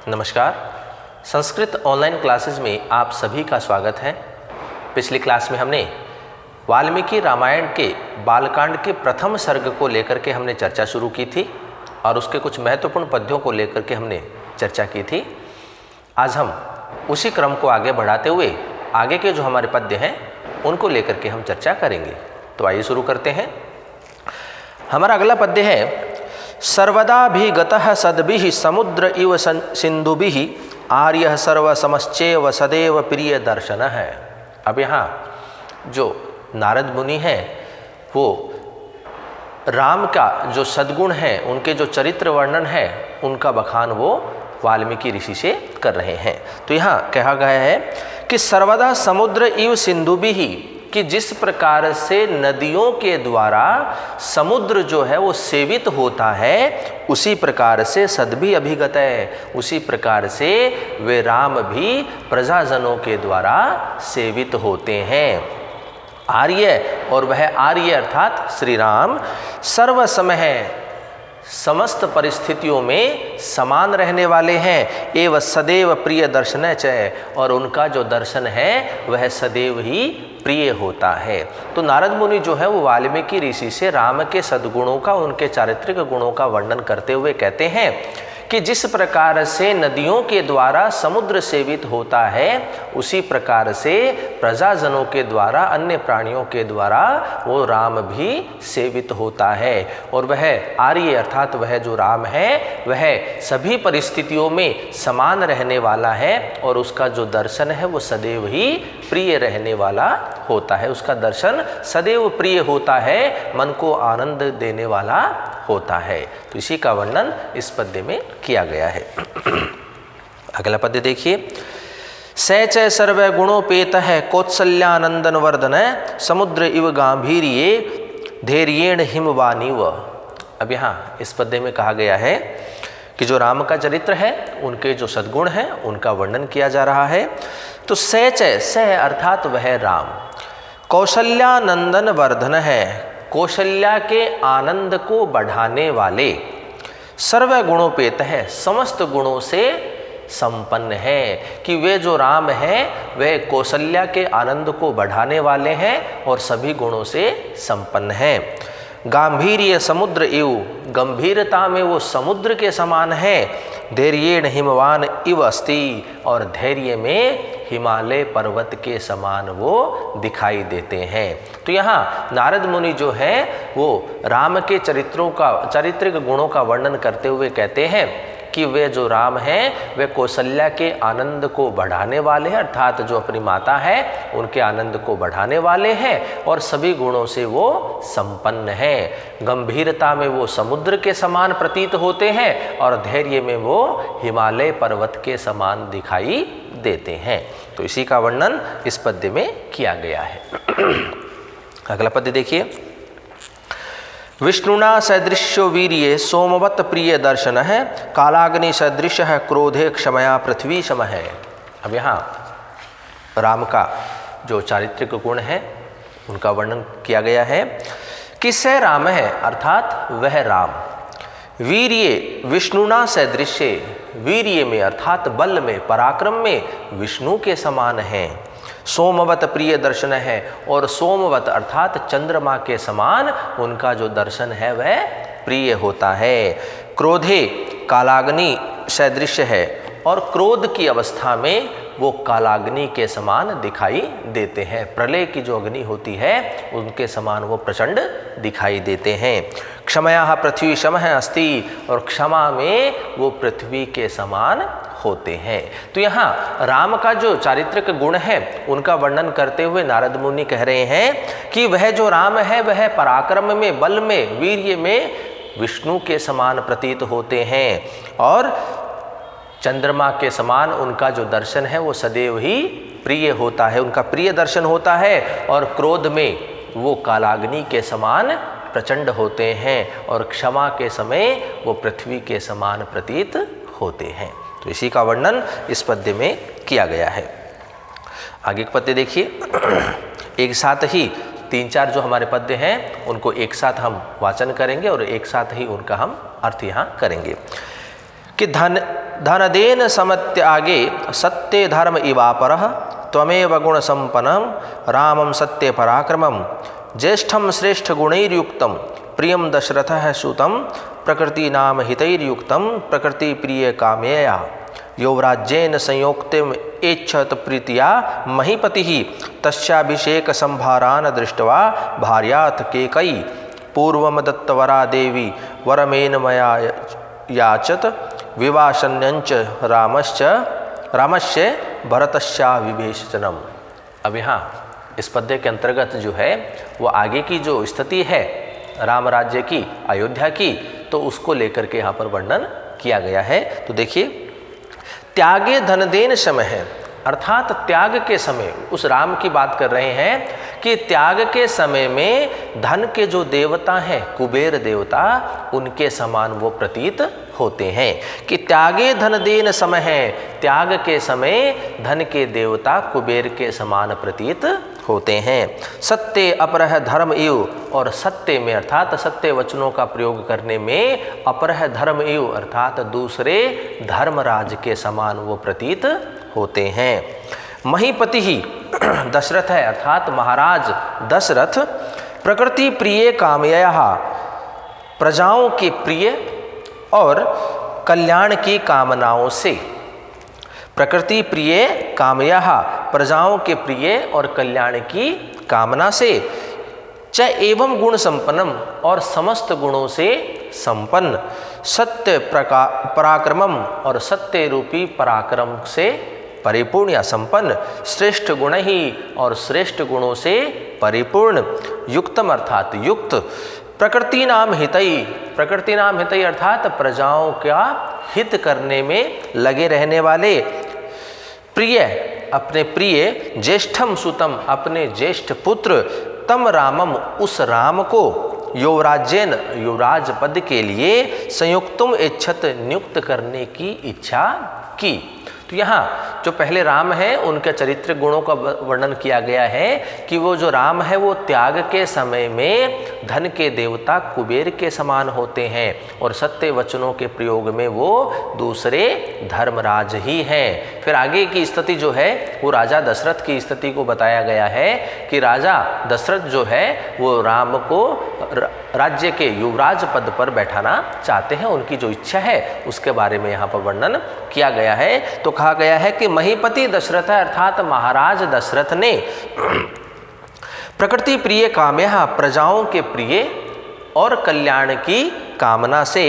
नमस्कार। Sanskrit online classes में आप सभी का स्वागत है। पिछली क्लास में हमने वाल्मीकि रामायण के बालकांड के प्रथम सर्ग को लेकर के हमने चर्चा शुरू की थी और उसके कुछ महत्वपूर्ण पद्यों को लेकर के हमने चर्चा की थी। आज हम उसी क्रम को आगे बढ़ाते हुए आगे के जो हमारे पद्य हैं उनको लेकर के हम चर्चा करेंगे। तो आइए शुरू करते हैं। हमारा अगला पद्य है सर्वदाभिगतः सद्भिः समुद्र इव सिंधुभिः आर्यः सर्वसमश्चैव सदैव प्रिय दर्शन है। अब यहाँ जो नारद मुनि हैं वो राम का जो सद्गुण है, उनके जो चरित्र वर्णन है, उनका बखान वो वाल्मीकि ऋषि से कर रहे हैं। तो यहाँ कहा गया है कि सर्वदा समुद्र इव सिंधुभिः, कि जिस प्रकार से नदियों के द्वारा समुद्र जो है वो सेवित होता है, उसी प्रकार से सद्भि अभिगत है, उसी प्रकार से वे राम भी प्रजाजनों के द्वारा सेवित होते हैं। आर्य, और वह आर्य अर्थात श्री राम सर्व समय है, समस्त परिस्थितियों में समान रहने वाले हैं। एवं सदैव प्रिय दर्शन च, और उनका जो दर्शन है वह सदैव ही प्रिय होता है। तो नारद मुनि जो है वो वाल्मीकि ऋषि से राम के सद्गुणों का, उनके चारित्रिक गुणों का वर्णन करते हुए कहते हैं कि जिस प्रकार से नदियों के द्वारा समुद्र सेवित होता है, उसी प्रकार से प्रजाजनों के द्वारा, अन्य प्राणियों के द्वारा वो राम भी सेवित होता है। और वह आर्य अर्थात वह जो राम है वह सभी परिस्थितियों में समान रहने वाला है, और उसका जो दर्शन है वो सदैव ही प्रिय रहने वाला होता है। उसका दर्शन सदैव प्रिय होता है, मन को आनंद देने वाला होता है। तो इसी का वर्णन इस पद्य में किया गया है। अगला पद्य देखिए। सच सर्व गुणोपेत है कौत्सल्यानंदन वर्धन समुद्र इव गांभीर्ये धैर्येण हिमवानिव। अब यहाँ इस पद्य में कहा गया है कि जो राम का चरित्र है, उनके जो सद्गुण हैं, उनका वर्णन किया जा रहा है। तो सच, सह अर्थात वह राम कौशल्यानंदन वर्धन है, कौशल्या के आनंद को बढ़ाने वाले, सर्व गुणोपेत है, समस्त गुणों से संपन्न है। कि वे जो राम हैं वे कौशल्या के आनंद को बढ़ाने वाले हैं और सभी गुणों से संपन्न हैं। गांभीर्य समुद्र इव, गंभीरता में वो समुद्र के समान है। धैर्येण हिमवान इव अस्ति, और धैर्य में हिमालय पर्वत के समान वो दिखाई देते हैं। तो यहाँ नारद मुनि जो है वो राम के चरित्रों का, चारित्रिक गुणों का वर्णन करते हुए कहते हैं कि वे जो राम हैं वे कौशल्या के आनंद को बढ़ाने वाले हैं, अर्थात जो अपनी माता है उनके आनंद को बढ़ाने वाले हैं, और सभी गुणों से वो संपन्न हैं। गंभीरता में वो समुद्र के समान प्रतीत होते हैं और धैर्य में वो हिमालय पर्वत के समान दिखाई देते हैं। तो इसी का वर्णन इस पद्य में किया गया है। अगला पद्य देखिए। विष्णुना सदृश्यो वीर्ये सोमवत प्रिय दर्शन है कालाग्नि सदृश है क्रोधे क्षमया पृथ्वी सम है। अब यहाँ राम का जो चारित्रिक गुण है उनका वर्णन किया गया है कि स राम है, अर्थात वह राम वीर्ये विष्णुना सदृश्य, वीर्य में अर्थात बल में, पराक्रम में विष्णु के समान है। सोमवत प्रिय दर्शन है, और सोमवत अर्थात चंद्रमा के समान उनका जो दर्शन है वह प्रिय होता है। क्रोधे कालाग्नि सदृश है, और क्रोध की अवस्था में वो कालाग्नि के समान दिखाई देते हैं। प्रलय की जो अग्नि होती है उनके समान वो प्रचंड दिखाई देते हैं। क्षमया पृथ्वी शम है अस्ति, और क्षमा में वो पृथ्वी के समान होते हैं। तो यहाँ राम का जो चारित्रिक गुण है उनका वर्णन करते हुए नारद मुनि कह रहे हैं कि वह जो राम है वह पराक्रम में, बल में, वीर्य में विष्णु के समान प्रतीत होते हैं, और चंद्रमा के समान उनका जो दर्शन है वो सदैव ही प्रिय होता है, उनका प्रिय दर्शन होता है। और क्रोध में वो कालाग्नि के समान प्रचंड होते हैं, और क्षमा के समय वो पृथ्वी के समान प्रतीत होते हैं। तो इसी का वर्णन इस पद्य में किया गया है। आगे के पद्य देखिए। एक साथ ही 3-4 जो हमारे पद्य हैं उनको एक साथ हम वाचन करेंगे और एक साथ ही उनका हम अर्थ यहाँ करेंगे कि धनदेन समत्यागे सत्ये धर्म इवापरः त्वमेव गुण संपन्नं रामं सत्ये पराक्रमं ज्येष्ठं श्रेष्ठ गुणैर्युक्तं प्रियं दशरथः सुतं प्रकृतीनाम हितैर्युक्तं प्रकृति प्रिय काम्यया यौराज्येन संयोक्तिम एच्छत प्रीतिया महीपतिः तस्याभिषेक संभारान् दृष्ट्वा भार्यात् केकयी पूर्वम दत्तवरा देवी वरमेन मया याचत विवाशन्यंच रामस्य भरतस्या विभीषणम। अब यहाँ इस पद्य के अंतर्गत जो है वो आगे की जो स्थिति है राम राज्य की, अयोध्या की, तो उसको लेकर के यहाँ पर वर्णन किया गया है। तो देखिए, त्यागे धनदेन समय है, अर्थात त्याग के समय, उस राम की बात कर रहे हैं कि त्याग के समय में धन के जो देवता हैं, कुबेर देवता, उनके समान वो प्रतीत होते हैं। कि त्यागे धन देन समय है, त्याग के समय धन के देवता कुबेर के समान प्रतीत होते हैं। सत्य अपरह धर्म इव, और सत्य में अर्थात सत्य वचनों का प्रयोग करने में अपरह धर्म इव अर्थात दूसरे धर्मराज के समान वो प्रतीत होते हैं। महीपति ही दशरथ है, अर्थात महाराज दशरथ प्रकृति प्रिय कामयः, प्रजाओं के प्रिय और कल्याण की कामनाओं से, प्रकृति प्रिय कामयः प्रजाओं के प्रिय और कल्याण की कामना से, च एवं गुण संपन्नम और समस्त गुणों से संपन्न, सत्य पराक्रमम और सत्य रूपी पराक्रम से परिपूर्ण या संपन्न, श्रेष्ठ गुण ही और श्रेष्ठ गुणों से परिपूर्ण, युक्तम अर्थात युक्त, प्रकृति नाम हितई, प्रकृति नाम हितई अर्थात प्रजाओं का हित करने में लगे रहने वाले, प्रिय अपने प्रिय, ज्येष्ठम सुतम अपने ज्येष्ठ पुत्र, तम रामम उस राम को, युवराज्यन युवराज पद के लिए, संयुक्तुम इच्छत नियुक्त करने की इच्छा की। तो यहाँ जो पहले राम है उनके चरित्र गुणों का वर्णन किया गया है कि वो जो राम है वो त्याग के समय में धन के देवता कुबेर के समान होते हैं और सत्य वचनों के प्रयोग में वो दूसरे धर्मराज ही हैं। फिर आगे की स्थिति जो है वो राजा दशरथ की स्थिति को बताया गया है कि राजा दशरथ जो है वो राम को राज्य के युवराज पद पर बैठाना चाहते हैं, उनकी जो इच्छा है उसके बारे में यहाँ पर वर्णन किया गया है। तो कहा गया है कि महीपति दशरथ अर्थात महाराज दशरथ ने प्रकृति प्रिय काम्यः प्रजाओं के प्रिय और कल्याण की कामना से,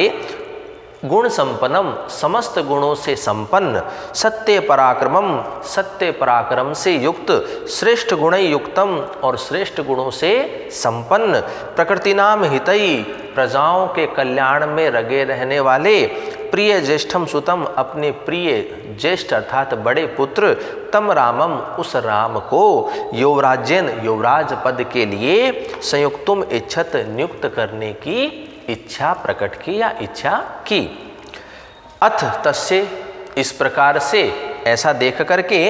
गुण संपन्नम समस्त गुणों से संपन्न, सत्य पराक्रमम सत्य पराक्रम से युक्त, श्रेष्ठ गुण युक्तम और श्रेष्ठ गुणों से संपन्न, प्रकृति नाम हितई प्रजाओं के कल्याण में लगे रहने वाले, प्रिय ज्येष्ठम सुतम अपने प्रिय ज्येष्ठ अर्थात बड़े पुत्र, तम रामम उस राम को, युवराज्यन युवराज पद के लिए, संयुक्तुम इच्छत नियुक्त करने की इच्छा प्रकट की या इच्छा की। अथ तस्य इस प्रकार से ऐसा देख करके,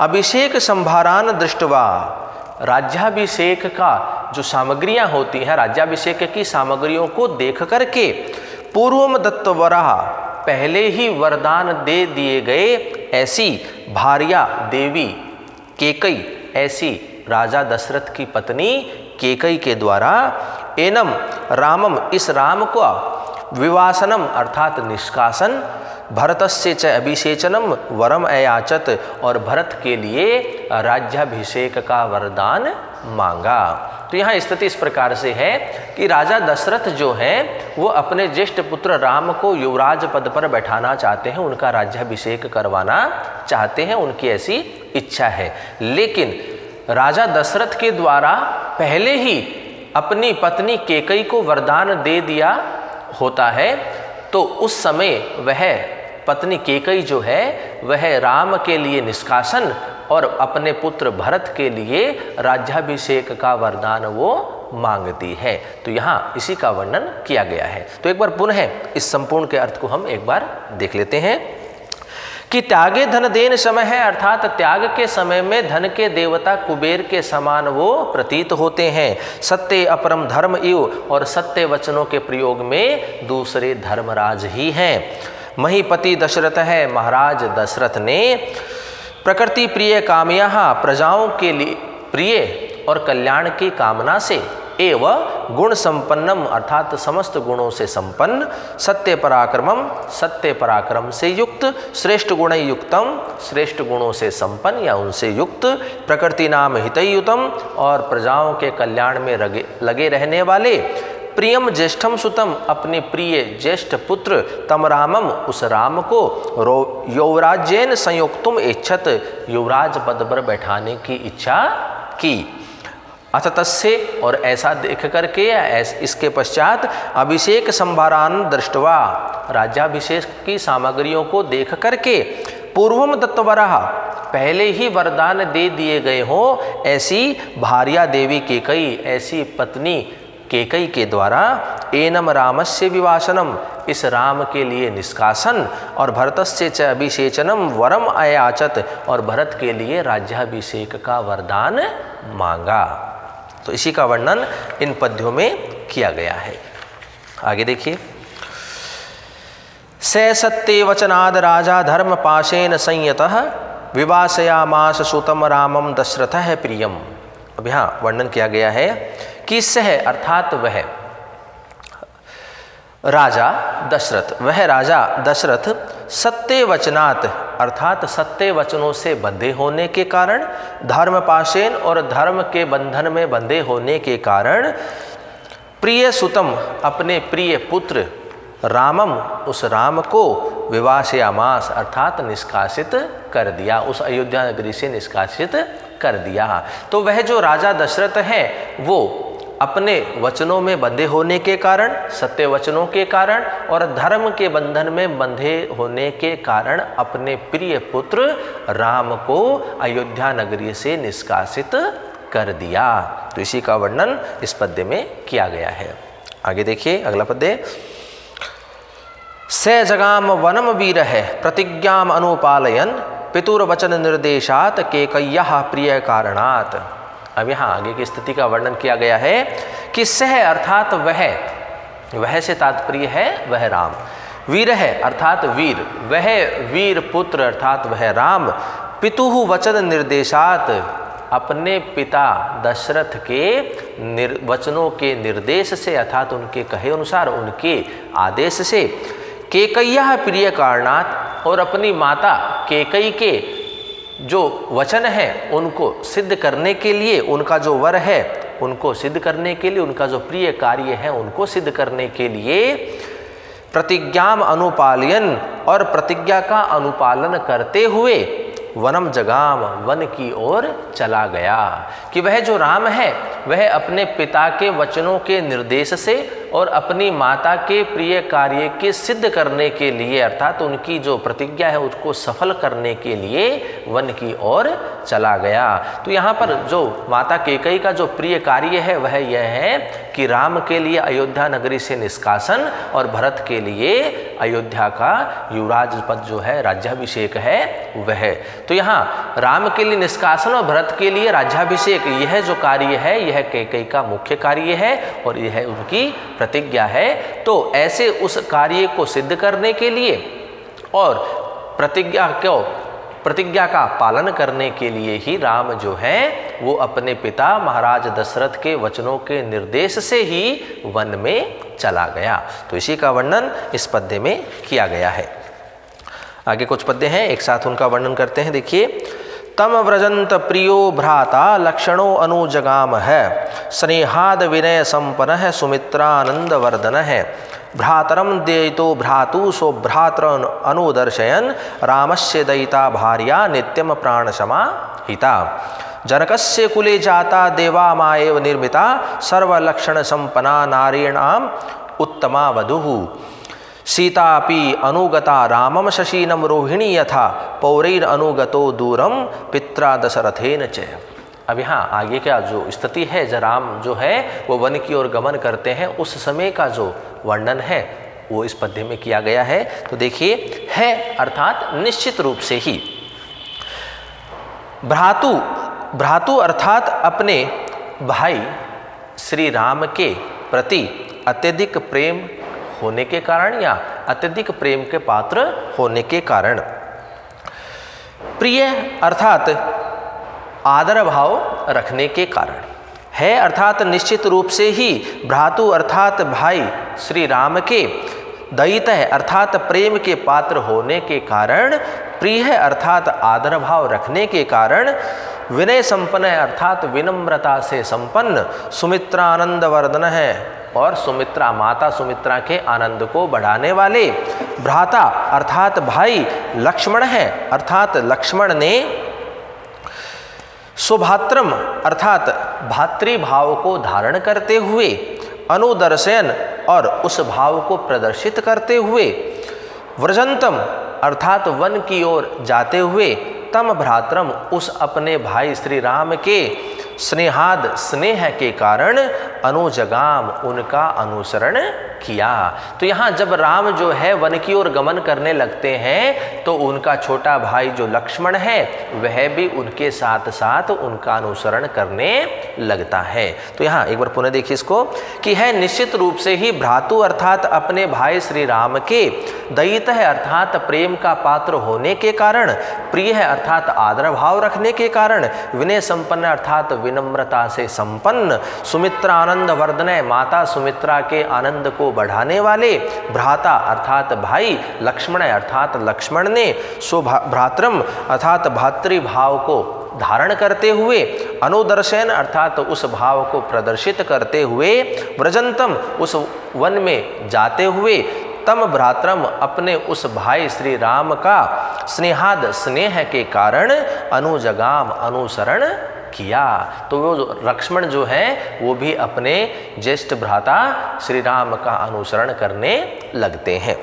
अभिषेक संभारान दृष्टवा राज्याभिषेक का जो सामग्रियां होती हैं, राज्याभिषेक की सामग्रियों को देख करके, पूर्वम दत्तवरा पहले ही वरदान दे दिए गए ऐसी भार्या देवी केकई, ऐसी राजा दशरथ की पत्नी केकई के द्वारा, एनम रामम इस राम को, विवासनम अर्थात निष्कासन, भरतस्य च अभिषेचनम वरम अयाचत और भरत के लिए राज्याभिषेक का वरदान मांगा। तो यहाँ स्थिति इस प्रकार से है कि राजा दशरथ जो हैं वो अपने ज्येष्ठ पुत्र राम को युवराज पद पर बैठाना चाहते हैं, उनका राज्याभिषेक करवाना चाहते हैं, उनकी ऐसी इच्छा है। लेकिन राजा दशरथ के द्वारा पहले ही अपनी पत्नी केकई को वरदान दे दिया होता है, तो उस समय वह पत्नी केकई जो है वह राम के लिए निष्कासन और अपने पुत्र भरत के लिए राज्याभिषेक का वरदान वो मांगती है। तो यहाँ इसी का वर्णन किया गया है। तो एक बार पुनः इस संपूर्ण के अर्थ को हम एक बार देख लेते हैं कि त्यागे धन देन समय है, अर्थात त्याग के समय में धन के देवता कुबेर के समान वो प्रतीत होते हैं। सत्य अपरम धर्म इव और सत्य वचनों के प्रयोग में दूसरे धर्मराज ही हैं। महीपति दशरथ है, महाराज दशरथ ने प्रकृति प्रिय कामया, प्रजाओं के लिए प्रिय और कल्याण की कामना से, एवं गुण संपन्नम अर्थात समस्त गुणों से संपन्न, सत्य पराक्रमम सत्य पराक्रम से युक्त, श्रेष्ठ गुण युक्तम श्रेष्ठ गुणों से संपन्न या उनसे युक्त, प्रकृति नाम हितयुतम और प्रजाओं के कल्याण में लगे रहने वाले, प्रियम ज्येष्ठम सुतम अपने प्रिय ज्येष्ठ पुत्र, तम रामम उस राम को, युवराज्येन संयुक्तुम इच्छत युवराज पद पर बैठाने की इच्छा की। अथ तस्य और ऐसा देख करके इसके पश्चात अभिषेक संभारान दृष्टवा राज्याभिषेक की सामग्रियों को देख करके, पूर्वम दत्तवरः पहले ही वरदान दे दिए गए हो ऐसी भार्या देवी केकई ऐसी पत्नी केकई के द्वारा, एनम रामस्य विवासनम इस राम के लिए निष्कासन, और भरतस्य च अभिषेचनम वरम अयाचत और भरत के लिए राज्याभिषेक का वरदान मांगा। तो इसी का वर्णन इन पद्यों में किया गया है। आगे देखिए, स सत्ते वचनाद राजा धर्म पाशेन संयतः विवासयामास सुतम रामम दशरथः प्रियम। अब यहाँ वर्णन किया गया है कि सह अर्थात वह राजा दशरथ, वह राजा दशरथ सत्य वचनात् अर्थात सत्य वचनों से बंधे होने के कारण, धर्म पाशेन और धर्म के बंधन में बंधे होने के कारण, प्रिय सुतम अपने प्रिय पुत्र रामम उस राम को, विवासयामास अर्थात निष्कासित कर दिया, उस अयोध्या नगरी से निष्कासित कर दिया। तो वह जो राजा दशरथ हैं वो अपने वचनों में बंधे होने के कारण, सत्य वचनों के कारण और धर्म के बंधन में बंधे होने के कारण अपने प्रिय पुत्र राम को अयोध्या नगरी से निष्कासित कर दिया। तो इसी का वर्णन इस पद्य में किया गया है। आगे देखिए अगला पद्य, स जगाम वनम वीर है प्रतिज्ञाम अनुपालयन पितुर्वचन निर्देशात केकय्यः प्रिय कारणात्। अब यहाँ आगे की स्थिति का वर्णन किया गया है कि सह अर्थात वह से तात्पर्य है वह राम, वीर है अर्थात वीर, वह वीर पुत्र अर्थात वह राम, पितुः वचन निर्देशात अपने पिता दशरथ के वचनों के निर्देश से अर्थात उनके कहे अनुसार उनके आदेश से, केकय्यः प्रिय कारणात् और अपनी माता केकई के जो वचन है उनको सिद्ध करने के लिए, उनका जो वर है उनको सिद्ध करने के लिए, उनका जो प्रिय कार्य है उनको सिद्ध करने के लिए, प्रतिज्ञाम अनुपालयन और प्रतिज्ञा का अनुपालन करते हुए, वनम जगाम वन की ओर चला गया। कि वह जो राम है वह अपने पिता के वचनों के निर्देश से और अपनी माता के प्रिय कार्य के सिद्ध करने के लिए अर्थात उनकी जो प्रतिज्ञा है उसको सफल करने के लिए वन की ओर चला गया। तो यहाँ पर जो माता केकई का जो प्रिय कार्य है वह यह है कि राम के लिए अयोध्या नगरी से निष्कासन और भरत के लिए अयोध्या का युवराज पद जो है राज्याभिषेक है वह। तो यहाँ राम के लिए निष्कासन और भरत के लिए राज्याभिषेक यह जो कार्य है यह कैकेयी का मुख्य कार्य है और यह उनकी प्रतिज्ञा है। तो ऐसे उस कार्य को सिद्ध करने के लिए और प्रतिज्ञा का पालन करने के लिए ही राम जो है वो अपने पिता महाराज दशरथ के वचनों के निर्देश से ही वन में चला गया। तो इसी का वर्णन इस पद्य में किया गया है। आगे कुछ पद्य हैं, एक साथ उनका वर्णन करते हैं। देखिए, तम व्रजंत प्रियो भ्राता लक्षणों अनुजगाम है, स्नेहाद विनय संपन्न है, सुमित्रानंद वर्धन है, भ्रातरम देयितो भ्रातु सो भ्रातर अनुदर्शयन, रामस्य दयिता भार्या नित्यम प्राणशमा हिता, जनकस्य कुले जाता देवा माएव निर्मिता, सर्वलक्षण संपन्ना नारीणाम उत्तमा वधुः, सीतापि अनुगता रामम शशीनम रोहिणी यथा, पौरैर अनुगतो दूरम पित्रा दशरथेन च। अब यहाँ आगे का जो स्थिति है, राम जो है वो वन की ओर गमन करते हैं, उस समय का जो वर्णन है वो इस पद्य में किया गया है। तो देखिए, है अर्थात निश्चित रूप से ही, भ्रातु अर्थात अपने भाई श्री राम के प्रति अत्यधिक प्रेम होने के कारण या अत्यधिक प्रेम के पात्र होने के कारण। प्रिय अर्थात आदर भाव रखने के कारण, है अर्थात निश्चित रूप से ही भ्रातु अर्थात भाई श्री राम के, दयित है अर्थात प्रेम के पात्र होने के कारण, प्रिय है अर्थात आदर भाव रखने के कारण, विनय संपन्न है अर्थात विनम्रता से संपन्न, सुमित्रा आनंद वर्धन है और सुमित्रा माता सुमित्रा के आनंद को बढ़ाने वाले, भ्राता अर्थात भाई लक्ष्मण है अर्थात लक्ष्मण ने सुभात्रम अर्थात भातृभाव को धारण करते हुए, अनुदर्शयन और उस भाव को प्रदर्शित करते हुए, व्रजंतम अर्थात वन की ओर जाते हुए, तम भ्रातरम उस अपने भाई श्री राम के स्नेहाद स्नेह के कारण, अनुजगाम उनका अनुसरण किया। तो यहाँ जब राम जो है वन की ओर गमन करने लगते हैं तो उनका छोटा भाई जो लक्ष्मण है वह भी उनके साथ साथ उनका अनुसरण करने लगता है। तो यहाँ एक बार पुनः देखिए इसको कि है निश्चित रूप से ही भ्रातु अर्थात अपने भाई श्री राम के, दयित है अर्थात प्रेम का पात्र होने के कारण, प्रिय है अर्थात आदर भाव रखने के कारण, विनय संपन्न अर्थात विनम्रता से संपन्न, सुमित्रा आनंद वर्धन माता सुमित्रा के आनंद को बढ़ाने वाले, भ्राता अर्थात भाई, लक्ष्मण अर्थात लक्ष्मण ने, भ्रातरम अर्थात भातृभाव को धारण करते हुए, अनुदर्शन अर्थात उस भाव को प्रदर्शित करते हुए, व्रजंतम उस वन में जाते हुए, तम भ्रातरम अपने उस भाई श्री राम का स्नेहाद स्नेह के कारण, अनुजगाम अनुसरण किया। तो वो लक्ष्मण जो है वो भी अपने ज्येष्ठ भ्राता श्री राम का अनुसरण करने लगते हैं।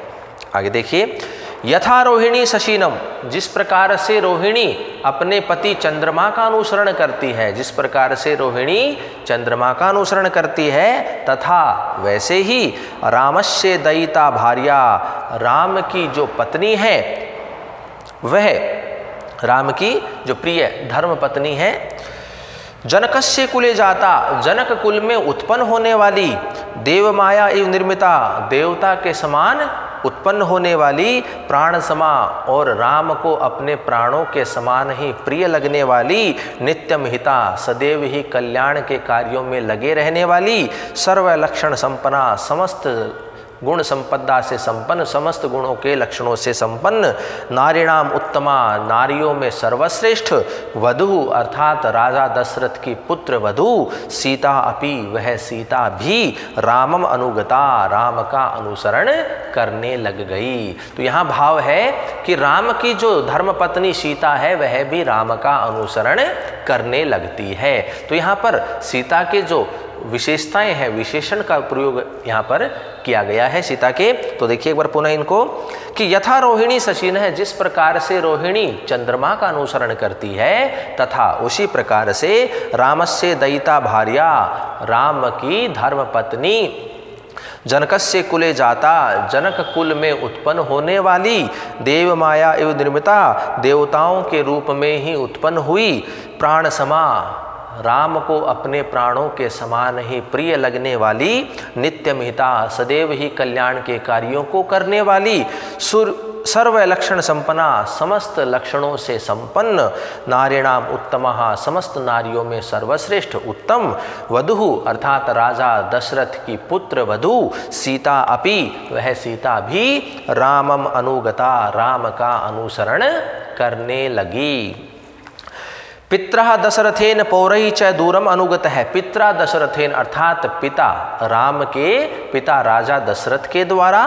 आगे देखिए, यथा रोहिणी शशीनम, जिस प्रकार से रोहिणी अपने पति चंद्रमा का अनुसरण करती है, जिस प्रकार से रोहिणी चंद्रमा का अनुसरण करती है, तथा वैसे ही रामस्य दयिता भार्या, राम की जो पत्नी है वह राम की जो प्रिय धर्म पत्नी है, जनकस्य कुले जाता, जनक कुल में उत्पन्न होने वाली, देव माया एवं निर्मिता, देवता के समान उत्पन्न होने वाली, प्राण समा और राम को अपने प्राणों के समान ही प्रिय लगने वाली, नित्यम हिता सदैव ही कल्याण के कार्यों में लगे रहने वाली, सर्व लक्षण संपन्ना, समस्त गुण संपदा से संपन्न, समस्त गुणों के लक्षणों से संपन्न, नारीणाम उत्तमा, नारियों में सर्वश्रेष्ठ, वधु अर्थात राजा दशरथ की पुत्र वधु, सीता अपि वह सीता भी, रामम अनुगता, राम का अनुसरण करने लग गई। तो यहाँ भाव है कि राम की जो धर्मपत्नी सीता है वह भी राम का अनुसरण करने लगती है। तो यहाँ पर सीता के जो विशेषताएं हैं, विशेषण का प्रयोग यहाँ पर किया गया है सीता के। तो देखिए एक बार पुनः इनको कि यथा रोहिणी शशीन है, जिस प्रकार से रोहिणी चंद्रमा का अनुसरण करती है, तथा उसी प्रकार से रामस्य दयिता भार्या, राम की धर्मपत्नी, जनकस्य कुले जाता, जनक कुल में उत्पन्न होने वाली, देव माया एवं निर्मिता, देवताओं के रूप में ही उत्पन्न हुई, प्राण समा, राम को अपने प्राणों के समान ही प्रिय लगने वाली, नित्यमिता सदैव ही कल्याण के कार्यों को करने वाली, सर्व लक्षण संपन्ना, समस्त लक्षणों से संपन्न, नारीणाम उत्तमः, समस्त नारियों में सर्वश्रेष्ठ उत्तम, वधु अर्थात राजा दशरथ की पुत्र वधु, सीता अपि वह सीता भी, रामम अनुगता, राम का अनुसरण करने लगी। पित्रा दशरथेन पौरई च दूरम अनुगत है, पित्रा दशरथेन अर्थात पिता राम के पिता राजा दशरथ के द्वारा,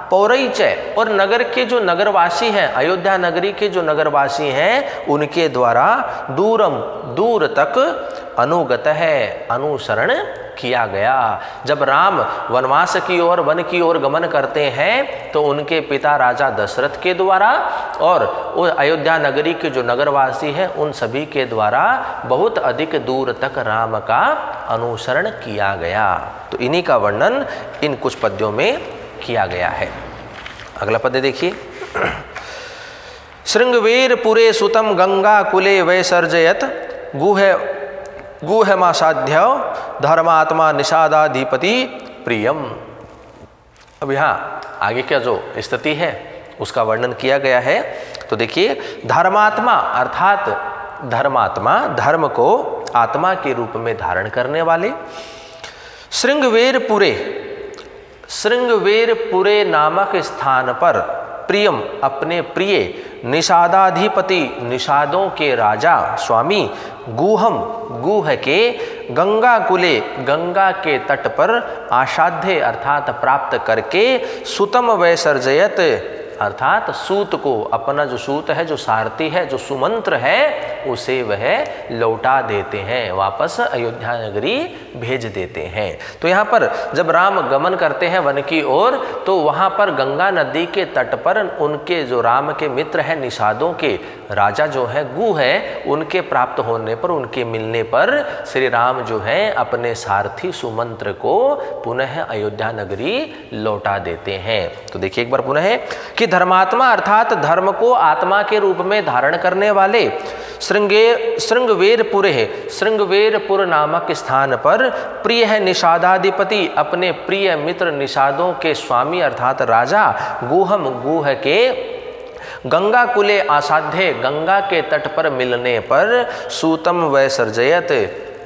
पौरई च और नगर के जो नगरवासी हैं, अयोध्या नगरी के जो नगरवासी हैं उनके द्वारा, दूरम दूर तक, अनुगत है अनुसरण किया गया। जब राम वनवास की ओर वन की ओर गमन करते हैं तो उनके पिता राजा दशरथ के द्वारा और अयोध्या नगरी के जो नगरवासी हैं उन सभी के द्वारा बहुत अधिक दूर तक राम का अनुसरण किया गया। तो इन्हीं का वर्णन इन कुछ पद्यों में किया गया है। अगला पद्य देखिए, श्रृंगवीर पुरे सुतम गंगा कुले वैसर्जयत, गुहमासाध्य धर्मात्मा निषादाधिपति प्रियम। अब यहाँ आगे क्या जो स्थिति है उसका वर्णन किया गया है। तो देखिए, धर्मात्मा अर्थात धर्मात्मा, धर्म को आत्मा के रूप में धारण करने वाले, श्रृंगवेरपुरे नामक स्थान पर प्रियम अपने प्रिय, निषादाधिपति निषादों के राजा स्वामी, गुहम गुह के, गंगा कुले गंगा के तट पर, आसाध्य अर्थात प्राप्त करके, सुतम वैसर्जयत अर्थात सूत को, अपना जो सूत है, जो सारथी है, जो सुमंत्र है, उसे वह लौटा देते हैं, वापस अयोध्या नगरी भेज देते हैं। तो यहाँ पर जब राम गमन करते हैं वन की ओर, तो वहाँ पर गंगा नदी के तट पर उनके जो राम के मित्र हैं, निषादों के राजा जो है, गु है, उनके प्राप्त होने पर, उनके मिलने पर श्री राम जो है अपने सारथी सुमंत्र को पुनः अयोध्या नगरी लौटा देते हैं। तो देखिए एक बार पुनः कि धर्मात्मा अर्थात धर्म को आत्मा के रूप में धारण करने वाले, श्रृंगवेरपुर नामक स्थान पर प्रिय है निषादाधिपति, अपने प्रिय मित्र निषादों के स्वामी अर्थात राजा, गुहम गुह के, गंगा कुले आसाध्य गंगा के तट पर मिलने पर, सूतम वैसर्जयत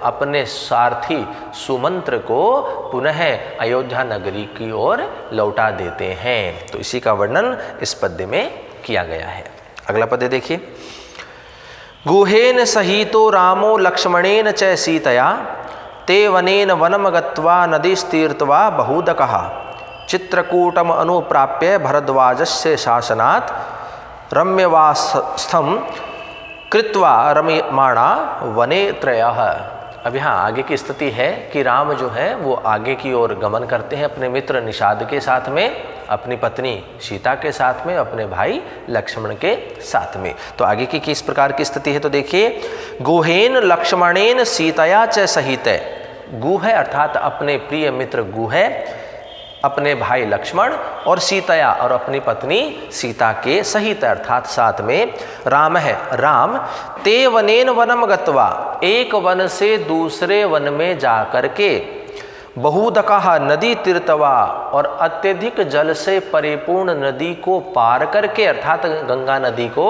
अपने सारथी सुमंत्र को पुनः अयोध्या नगरी की ओर लौटा देते हैं। तो इसी का वर्णन इस पद्य में किया गया है। अगला पद्य देखिए, गुहेन सहितो रामो लक्ष्मणेन च सीतया, ते वनेन वनम गत्वा नदीस्तीर्त्वा बहुदकः, चित्रकूटम अनुप्राप्य भरद्वाजस्य शासनात्, रम्यवास्थं कृत्वा रम्यमाणा वने त्रयः। अब यहाँ आगे की स्थिति है कि राम जो है वो आगे की ओर गमन करते हैं अपने मित्र निषाद के साथ में, अपनी पत्नी सीता के साथ में, अपने भाई लक्ष्मण के साथ में। तो आगे की किस प्रकार की स्थिति है तो देखिए, गुहेन लक्ष्मणेन सीतया च सहित, गु है अर्थात अपने प्रिय मित्र गु है, अपने भाई लक्ष्मण और सीतया और अपनी पत्नी सीता के सहित अर्थात साथ में राम है, राम ते वनेन वनम गत्वा, एक वन से दूसरे वन में जा करके, बहुदकः नदी तीर्थवा और अत्यधिक जल से परिपूर्ण नदी को पार करके अर्थात गंगा नदी को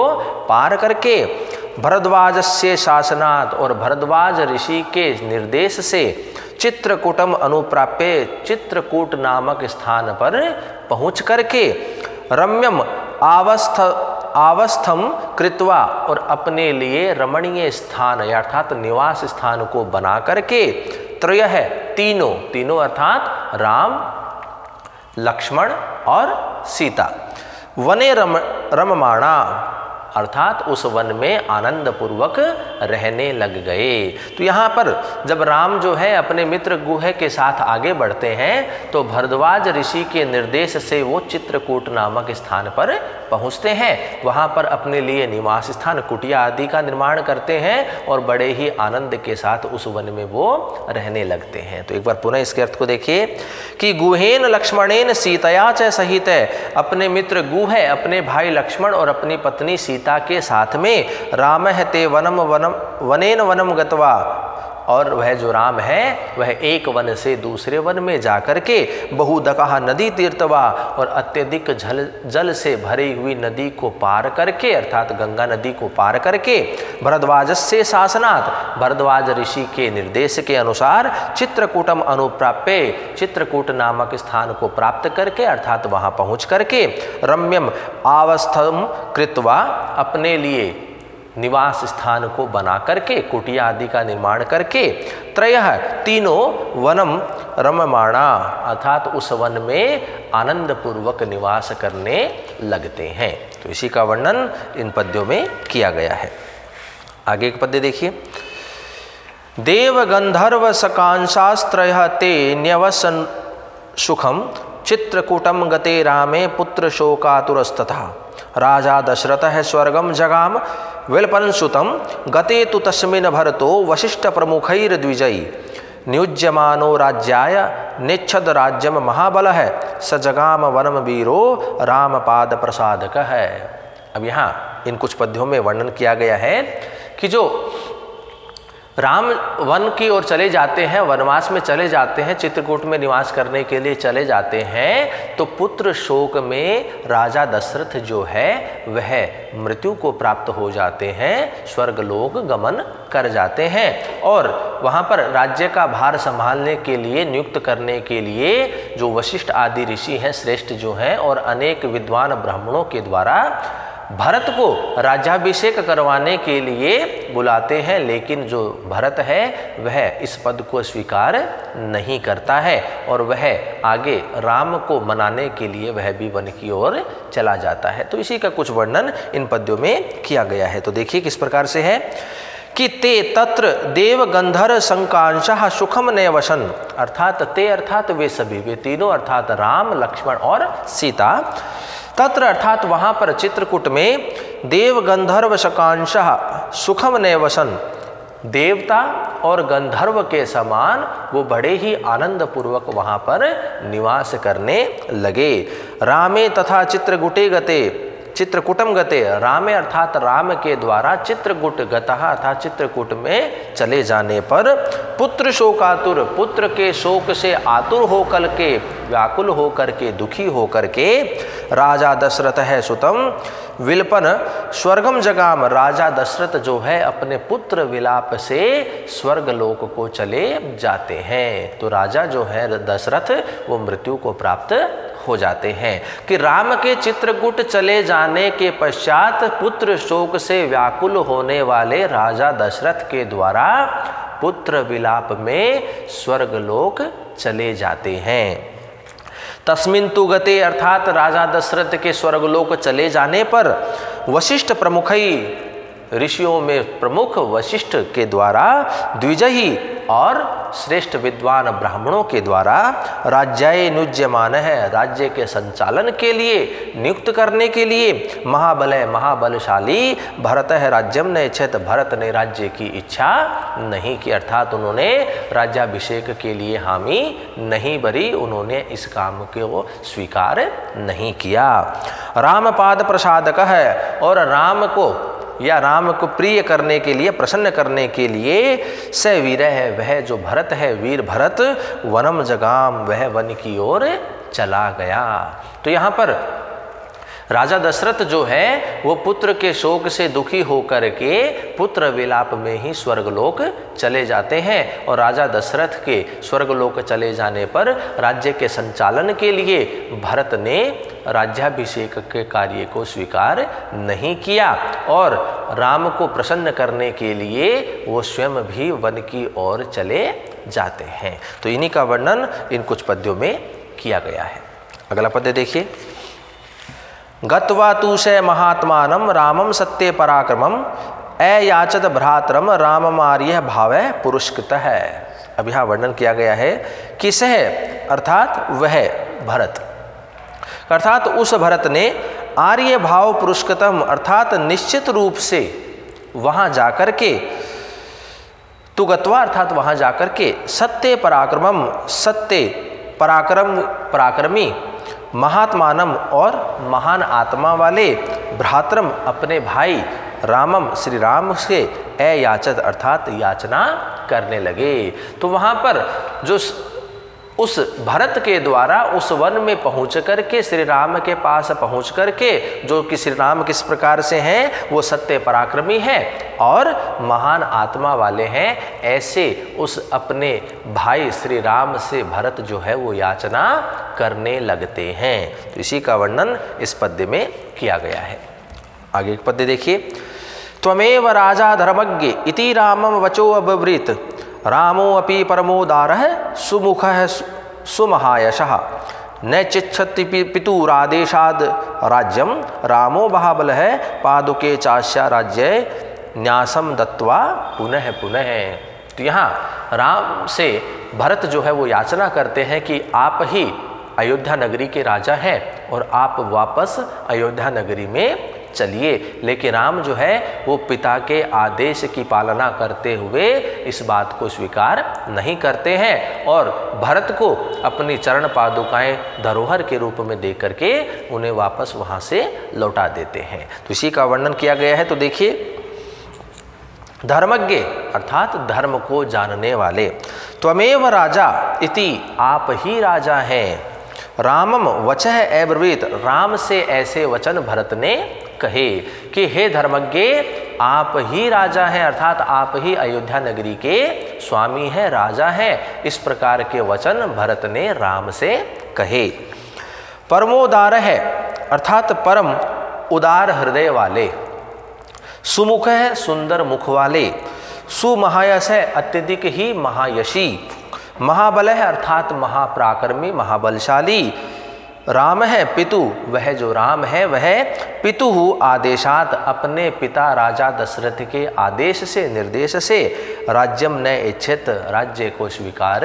पार करके, भरद्वाजस्य शासनात् और भरद्वाज ऋषि के निर्देश से, चित्रकूटम अनुप्राप्य चित्रकूट नामक स्थान पर पहुँच करके, रम्यम आवस्थम कृत्वा और अपने लिए रमणीय स्थान अर्थात निवास स्थान को बना करके, त्रय है तीनों अर्थात राम लक्ष्मण और सीता, वने रममाणा अर्थात उस वन में आनंद पूर्वक रहने लग गए। तो यहाँ पर जब राम जो है अपने मित्र गुह के साथ आगे बढ़ते हैं तो भरद्वाज ऋषि के निर्देश से वो चित्रकूट नामक स्थान पर पहुँचते हैं, वहाँ पर अपने लिए निवास स्थान कुटिया आदि का निर्माण करते हैं और बड़े ही आनंद के साथ उस वन में वो रहने लगते हैं। तो एक बार पुनः इसके अर्थ को देखिए कि गुहेन लक्ष्मणेन सीतया च सहित, अपने मित्र गुह है, अपने भाई लक्ष्मण और अपनी पत्नी सीता के साथ में, राम है ते वनेन वनम गत्वा, और वह जो राम है वह एक वन से दूसरे वन में जाकर के, बहुदकः नदी तीर्थवा और अत्यधिक जल से भरी हुई नदी को पार करके अर्थात गंगा नदी को पार करके, भरद्वाजस्य शासनात् भरद्वाज ऋषि के निर्देश के अनुसार, चित्रकूटम अनुप्राप्य चित्रकूट नामक स्थान को प्राप्त करके अर्थात वहाँ पहुँच करके, रम्यम आवस्थम कृत्वा अपने लिए निवास स्थान को बना करके, कुटिया आदि का निर्माण करके, त्रयः तीनों वनम रममाणा अर्थात उस वन में आनंद पूर्वक निवास करने लगते हैं। तो इसी का वर्णन इन पद्यों में किया गया है। आगे एक पद्य देखिए, देव गंधर्व सकांशास्त्रयः ते न्यवसन सुखम, चित्रकूटम गते रामे पुत्र शोकातुरस्तथा, राजा दशरथः स्वर्गम जगाम विलपनसुतम, गते तु तस्मिन् भरतो वशिष्ठ प्रमुखैर्द्विजै, नियुज्यमानो राज्याय नेच्छद राज्यम महाबलः, स जगाम वनम वीरो रामपाद प्रसादकः। अब यहाँ इन कुछ पद्यों में वर्णन किया गया है कि जो राम वन की ओर चले जाते हैं, वनवास में चले जाते हैं, चित्रकूट में निवास करने के लिए चले जाते हैं, तो पुत्र शोक में राजा दशरथ जो है वह मृत्यु को प्राप्त हो जाते हैं, स्वर्गलोक गमन कर जाते हैं। और वहाँ पर राज्य का भार संभालने के लिए, नियुक्त करने के लिए जो वशिष्ठ आदि ऋषि हैं, श्रेष्ठ जो हैं, और अनेक विद्वान ब्राह्मणों के द्वारा भरत को राज्याभिषेक करवाने के लिए बुलाते हैं। लेकिन जो भरत है वह इस पद को स्वीकार नहीं करता है और वह आगे राम को मनाने के लिए वह भी वन की ओर चला जाता है। तो इसी का कुछ वर्णन इन पद्यों में किया गया है। तो देखिए किस प्रकार से है कि ते तत्र देव गंधर्व संकांशः सुखम नैवसन, अर्थात ते अर्थात वे सभी, वे तीनों अर्थात राम, लक्ष्मण और सीता, तत्र अर्थात वहाँ पर चित्रकूट में देव गंधर्व शकांशः सुखम नैवसन, देवता और गंधर्व के समान वो बड़े ही आनंद पूर्वक वहाँ पर निवास करने लगे। रामे तथा चित्रकूटे गते, चित्रकूटम गते, रामे अर्थात राम के द्वारा चित्रकूट गतः अर्थात चित्रकूट में चले जाने पर पुत्र शोकातुर, पुत्र के शोक से आतुर होकर के, व्याकुल होकर के, दुखी होकर के राजा दशरथ है सुतम विलपन स्वर्गम जगाम, राजा दशरथ जो है अपने पुत्र विलाप से स्वर्गलोक को चले जाते हैं। तो राजा जो है दशरथ वो मृत्यु को प्राप्त हो जाते हैं कि राम के चित्रकूट चले जाने के पश्चात पुत्र शोक से व्याकुल होने वाले राजा दशरथ के द्वारा पुत्र विलाप में स्वर्गलोक चले जाते हैं। तस्मिन् तु गते अर्थात राजा दशरथ के स्वर्गलोक चले जाने पर वशिष्ठ प्रमुखई, ऋषियों में प्रमुख वशिष्ठ के द्वारा द्विजही और श्रेष्ठ विद्वान ब्राह्मणों के द्वारा राज्याय नुज्यमान है, राज्य के संचालन के लिए नियुक्त करने के लिए महाबलय महाबलशाली भरत है राज्यम न इच्छेत, भरत ने राज्य की इच्छा नहीं की, अर्थात उन्होंने राज्याभिषेक के लिए हामी नहीं भरी, उन्होंने इस काम को स्वीकार नहीं किया। रामपाद प्रसादक है, और राम को या राम को प्रिय करने के लिए, प्रसन्न करने के लिए स वीर है, वह जो भरत है, वीर भरत वनम जगाम, वह वन की ओर चला गया। तो यहाँ पर राजा दशरथ जो है वो पुत्र के शोक से दुखी होकर के पुत्र विलाप में ही स्वर्गलोक चले जाते हैं। और राजा दशरथ के स्वर्गलोक चले जाने पर राज्य के संचालन के लिए भरत ने राज्याभिषेक के कार्य को स्वीकार नहीं किया और राम को प्रसन्न करने के लिए वो स्वयं भी वन की ओर चले जाते हैं। तो इन्हीं का वर्णन इन कुछ पद्यों में किया गया है। अगला पद्य देखिए। गत्वा तु से महात्मानं रामम सत्ये पराक्रमम अयाचत भ्रातरम राममार्य भावै पुरस्कृत है। अब यहाँ वर्णन किया गया है कि सह अर्थात वह भरत, अर्थात उस भरत ने आर्य भाव पुरस्कृतम अर्थात निश्चित रूप से वहाँ जाकर के, तु गत्वा अर्थात वहाँ जाकर के सत्य पराक्रमम, सत्य पराक्रम पराक्रमी, महात्मानम और महान आत्मा वाले, भ्रातरम अपने भाई, रामम श्री राम से अयाचत अर्थात याचना करने लगे। तो वहाँ पर जो उस भरत के द्वारा उस वन में पहुँच कर के श्री राम के पास पहुँच कर के, जो कि श्री राम किस प्रकार से हैं, वो सत्य पराक्रमी हैं और महान आत्मा वाले हैं, ऐसे उस अपने भाई श्री राम से भरत जो है वो याचना करने लगते हैं। तो इसी का वर्णन इस पद्य में किया गया है। आगे एक पद्य देखिए। त्वमेव राजा धर्मज्ञ इति रामम वचो अब्रवीत, रामो अपि परमोदारः सुमुखः सुमहायशः, न चिच्छति पितुरादेशाद राज्यम, रामो महाबलः पादुके चास्या राज्ये न्यासम दत्वा पुनः पुनः। तो यहाँ राम से भरत जो है वो याचना करते हैं कि आप ही अयोध्या नगरी के राजा हैं और आप वापस अयोध्या नगरी में चलिए। लेकिन राम जो है वो पिता के आदेश की पालना करते हुए इस बात को स्वीकार नहीं करते हैं और भरत को अपनी चरण पादुकाएं धरोहर के रूप में दे करके उन्हें वापस वहां से लौटा देते हैं। तो इसी का वर्णन किया गया है। तो देखिए, धर्मज्ञ अर्थात धर्म को जानने वाले। त्वमेव राजा इति, आप ही राजा हैं। रामम वचः अब्रवीत, राम से ऐसे वचन भरत ने कहे कि हे धर्मज्ञ, आप ही राजा हैं, अर्थात आप ही अयोध्या नगरी के स्वामी हैं, राजा हैं। इस प्रकार के वचन भरत ने राम से कहे। परमोदार है, अर्थात परम उदार हृदय वाले। सुमुख है, सुंदर मुख वाले। सुमहायश है, अत्यधिक ही महायशी। महाबल है, अर्थात महापराक्रमी, महाबलशाली। राम है पितु, वह जो राम है वह पितु आदेशात, अपने पिता राजा दशरथ के आदेश से, निर्देश से, राज्यम न इच्छित, राज्य को स्वीकार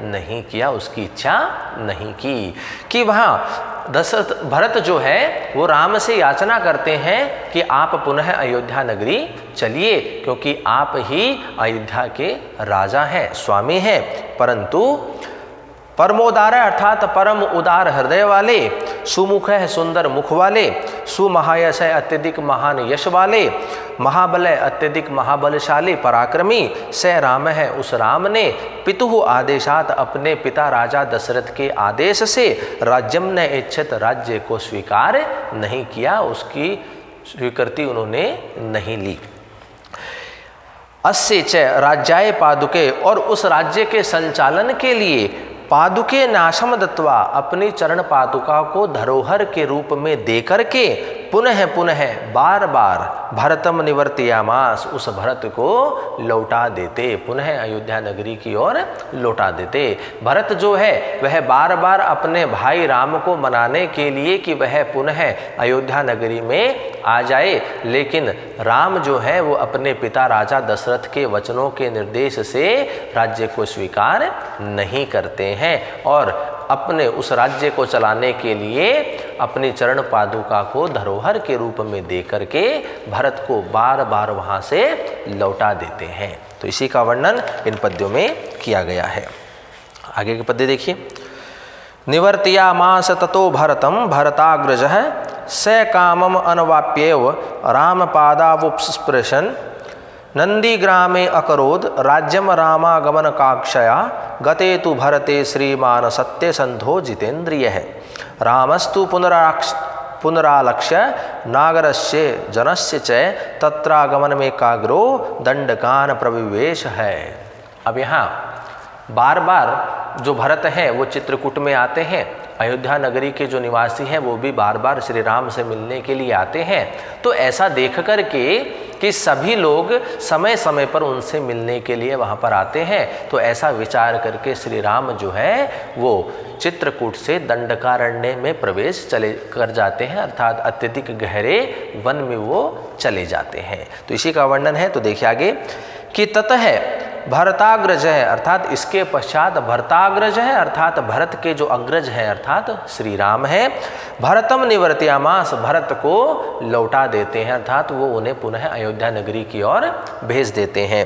नहीं किया, उसकी इच्छा नहीं की। कि वहाँ दशरथ भरत जो है वो राम से याचना करते हैं कि आप पुनः अयोध्या नगरी चलिए, क्योंकि आप ही अयोध्या के राजा हैं, स्वामी हैं। परंतु परमोदार है, अर्थात परम उदार हृदय वाले। सुमुख है, सुंदर मुख वाले। सुमहायश है, अत्यधिक महान यश वाले। महाबल है, अत्यधिक महाबलशाली, पराक्रमी। स राम है, उस राम ने पितु आदेशात, अपने पिता राजा दशरथ के आदेश से, राज्यम न इच्छित, राज्य को स्वीकार नहीं किया, उसकी स्वीकृति उन्होंने नहीं ली। अस्य च राज्याय पादुके, और उस राज्य के संचालन के लिए पादुके नाशम दत्वा, अपनी चरण पादुका को धरोहर के रूप में देकर के पुनः पुनः बार बार भरतम निवर्तयामास, उस भरत को लौटा देते, पुनः अयोध्या नगरी की ओर लौटा देते। भरत जो है वह बार बार अपने भाई राम को मनाने के लिए कि वह पुनः अयोध्या नगरी में आ जाए, लेकिन राम जो है वो अपने पिता राजा दशरथ के वचनों के निर्देश से राज्य को स्वीकार नहीं करते हैं और अपने उस राज्य को चलाने के लिए अपनी चरण पादुका को धरोहर के रूप में दे करके भरत को बार बार वहाँ से लौटा देते हैं। तो इसी का वर्णन इन पद्यों में किया गया है। आगे के पद्य देखिए। निवर्तयामास ततो भरतम भरताग्रजः स कामम अनवाप्येव रामपादावुपस्पृशन् नंदीग्रामे अकरोद राज्यम रामागमन काक्षया गते तु भरते श्रीमान सत्यसंधो जितेन्द्रियः रामस्तु पुनरालक्ष्य नागरस्य जनस्य च तत्रागमन में काग्रो दंडकान प्रविवेश है। अब यहाँ बार बार जो भरत हैं वो चित्रकूट में आते हैं, अयोध्या नगरी के जो निवासी हैं वो भी बार बार श्री राम से मिलने के लिए आते हैं। तो ऐसा देख कर के कि सभी लोग समय समय पर उनसे मिलने के लिए वहाँ पर आते हैं, तो ऐसा विचार करके श्री राम जो है वो चित्रकूट से दंडकारण्य में प्रवेश चले कर जाते हैं, अर्थात अत्यधिक गहरे वन में वो चले जाते हैं। तो इसी का वर्णन है। तो देखिए आगे कि ततः भरताग्रज है, अर्थात इसके पश्चात भरताग्रज है, अर्थात भरत के जो अग्रज हैं अर्थात श्री राम है। भरतम निवर्तयामास, भरत को लौटा देते हैं, अर्थात वो उन्हें पुनः अयोध्या नगरी की ओर भेज देते हैं।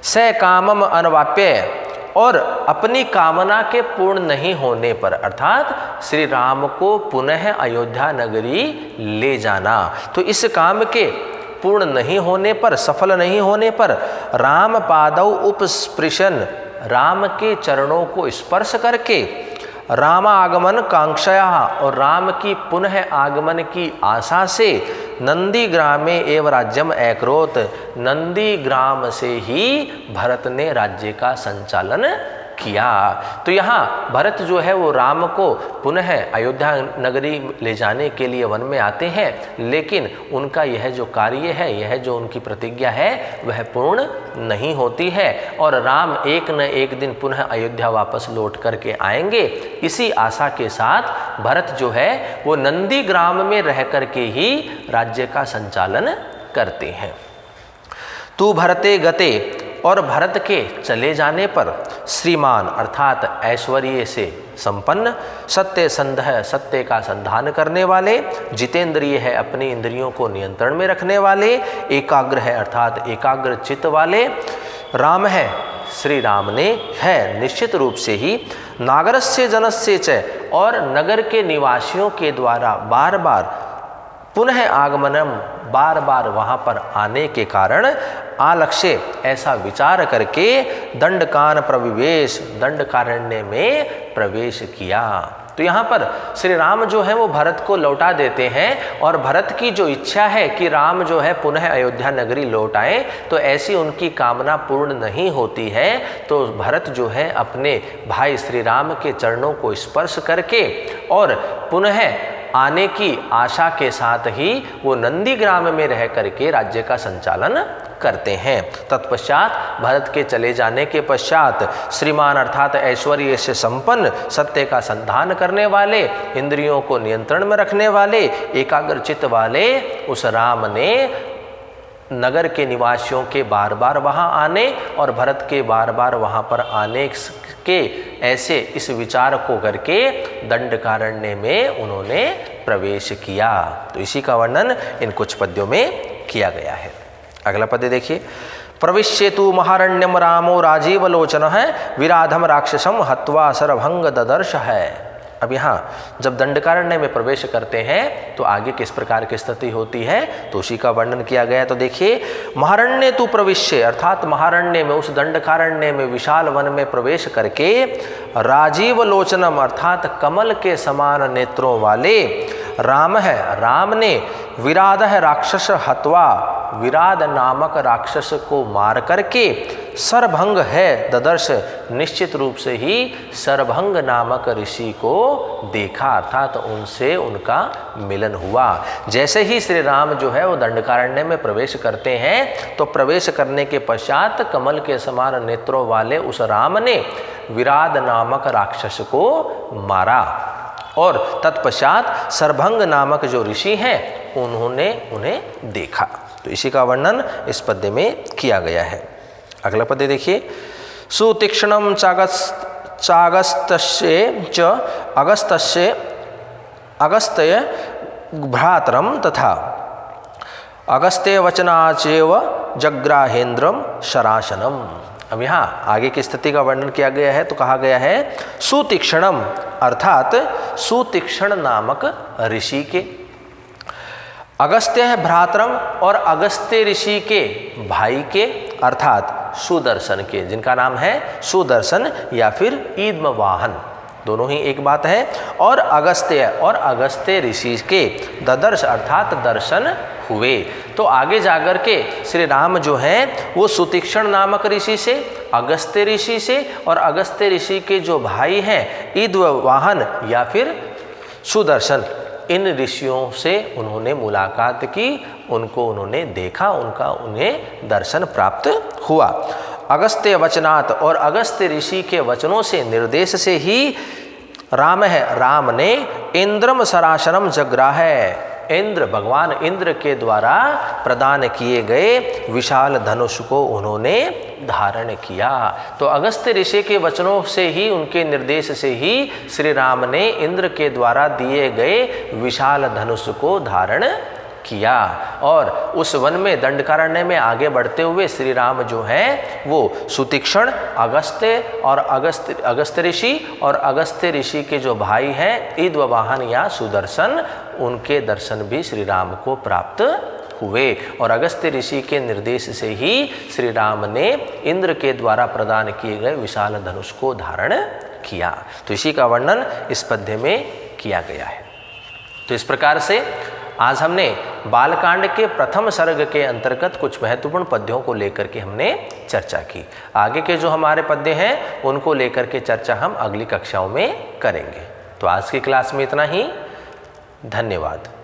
स कामम अनवाप्य, और अपनी कामना के पूर्ण नहीं होने पर, अर्थात श्री राम को पुनः अयोध्या नगरी ले जाना। तो इस काम के पूर्ण नहीं होने पर, सफल नहीं होने पर राम पादौ उपस्पृशन, राम के चरणों को स्पर्श करके रामागमन कांक्षया, और राम की पुनः आगमन की आशा से नंदी ग्रामे एवं राज्यम ऐक्रोत, नंदी ग्राम से ही भरत ने राज्य का संचालन किया। तो यहाँ भरत जो है वो राम को पुनः अयोध्या नगरी ले जाने के लिए वन में आते हैं, लेकिन उनका यह जो कार्य है, यह जो उनकी प्रतिज्ञा है वह पूर्ण नहीं होती है और राम एक न एक दिन पुनः अयोध्या वापस लौट करके आएंगे। इसी आशा के साथ भरत जो है वो नंदी ग्राम में रह करके ही राज्य का संचालन करते हैं। तू भरते गते, और भरत के चले जाने पर श्रीमान अर्थात ऐश्वर्य से संपन्न, सत्य संधः सत्य का संधान करने वाले, जितेंद्रिय है अपनी इंद्रियों को नियंत्रण में रखने वाले, एकाग्र है अर्थात एकाग्र चित्त वाले, राम है श्री राम ने है निश्चित रूप से ही, नागरस्य जनस्य च, और नगर के निवासियों के द्वारा बार बार पुनः आगमनम, बार बार वहाँ पर आने के कारण आलक्ष्य, ऐसा विचार करके दंडकान प्रविवेश, दंडकारण्य में प्रवेश किया। तो यहाँ पर श्री राम जो है वो भरत को लौटा देते हैं और भरत की जो इच्छा है कि राम जो है पुनः अयोध्या नगरी लौट आए, तो ऐसी उनकी कामना पूर्ण नहीं होती है। तो भरत जो है अपने भाई श्री राम के चरणों को स्पर्श करके और पुनः आने की आशा के साथ ही वो नंदीग्राम में रह करके राज्य का संचालन करते हैं। तत्पश्चात भरत के चले जाने के पश्चात श्रीमान अर्थात ऐश्वर्य से संपन्न, सत्य का संधान करने वाले, इंद्रियों को नियंत्रण में रखने वाले, एकाग्रचित्त वाले उस राम ने नगर के निवासियों के बार बार वहाँ आने और भरत के बार बार वहाँ पर आने के ऐसे इस विचार को करके दंडकारण्य में उन्होंने प्रवेश किया। तो इसी का वर्णन इन कुछ पद्यों में किया गया है। अगला पद्य देखिए। प्रविश्येतु महारण्यम रामो राजीवलोचन है, विराधम राक्षसम हत्वा सरभंग ददर्श है। अब यहाँ जब दंडकारण्य में प्रवेश करते हैं तो आगे किस प्रकार की स्थिति होती है, तो उसी का वर्णन किया गया है। तो देखिए, महारण्य तु प्रविश्य, अर्थात महारण्य में, उस दंडकारण्य में, विशाल वन में प्रवेश करके राजीव लोचनम, अर्थात कमल के समान नेत्रों वाले राम है, राम ने विराध है राक्षस हत्वा, विराध नामक राक्षस को मार करके सरभंग है ददर्श, निश्चित रूप से ही सरभंग नामक ऋषि को देखा, अर्थात उनसे उनका मिलन हुआ। जैसे ही श्री राम जो है वो दंडकारण्य में प्रवेश करते हैं तो प्रवेश करने के पश्चात कमल के समान नेत्रों वाले उस राम ने विराध नामक राक्षस को मारा और तत्पश्चात सरभंग नामक जो ऋषि हैं उन्होंने उन्हें देखा। तो इसी का वर्णन इस पद्य में किया गया है। अगला पद्य देखिए। सुतीक्ष्णम चागस्तस्य च अगस्त्य भ्रातरम तथा अगस्त्य वचनाचेव जग्राहेन्द्रम शरासनम। अब यहाँ आगे की स्थिति का वर्णन किया गया है। तो कहा गया है सुतीक्ष्णम, अर्थात सुतीक्ष्ण नामक ऋषि के, अगस्त्य है भ्रातरम और अगस्त्य ऋषि के भाई के, अर्थात सुदर्शन के, जिनका नाम है सुदर्शन या फिर ईदमवाहन, दोनों ही एक बात है। और अगस्त्य ऋषि के ददर्श, अर्थात दर्शन हुए। तो आगे जाकर के श्री राम जो हैं वो सुतीक्ष्ण नामक ऋषि से, अगस्त्य ऋषि से और अगस्त्य ऋषि के जो भाई हैं ईदवाहन या फिर सुदर्शन, इन ऋषियों से उन्होंने मुलाकात की, उनको उन्होंने देखा, उनका उन्हें दर्शन प्राप्त हुआ। अगस्त्य वचनात्, और अगस्त्य ऋषि के वचनों से, निर्देश से ही राम है, राम ने इंद्रम सरासनम जग्रा है, इंद्र, भगवान इंद्र के द्वारा प्रदान किए गए विशाल धनुष को उन्होंने धारण किया। तो अगस्त्य ऋषि के वचनों से ही, उनके निर्देश से ही श्री राम ने इंद्र के द्वारा दिए गए विशाल धनुष को धारण किया। और उस वन में दंडकारण्य में आगे बढ़ते हुए श्री राम जो हैं वो सुतीक्ष्ण, अगस्त्य और अगस्त्य ऋषि और अगस्त्य ऋषि के जो भाई हैं ईदवाहन या सुदर्शन, उनके दर्शन भी श्री राम को प्राप्त हुए। और अगस्त्य ऋषि के निर्देश से ही श्री राम ने इंद्र के द्वारा प्रदान किए गए विशाल धनुष को धारण किया। तो इसी का वर्णन इस पद्य में किया गया है। तो इस प्रकार से आज हमने बालकांड के प्रथम सर्ग के अंतर्गत कुछ महत्वपूर्ण पद्यों को लेकर के हमने चर्चा की। आगे के जो हमारे पद्य हैं उनको लेकर के चर्चा हम अगली कक्षाओं में करेंगे। तो आज की क्लास में इतना ही। धन्यवाद।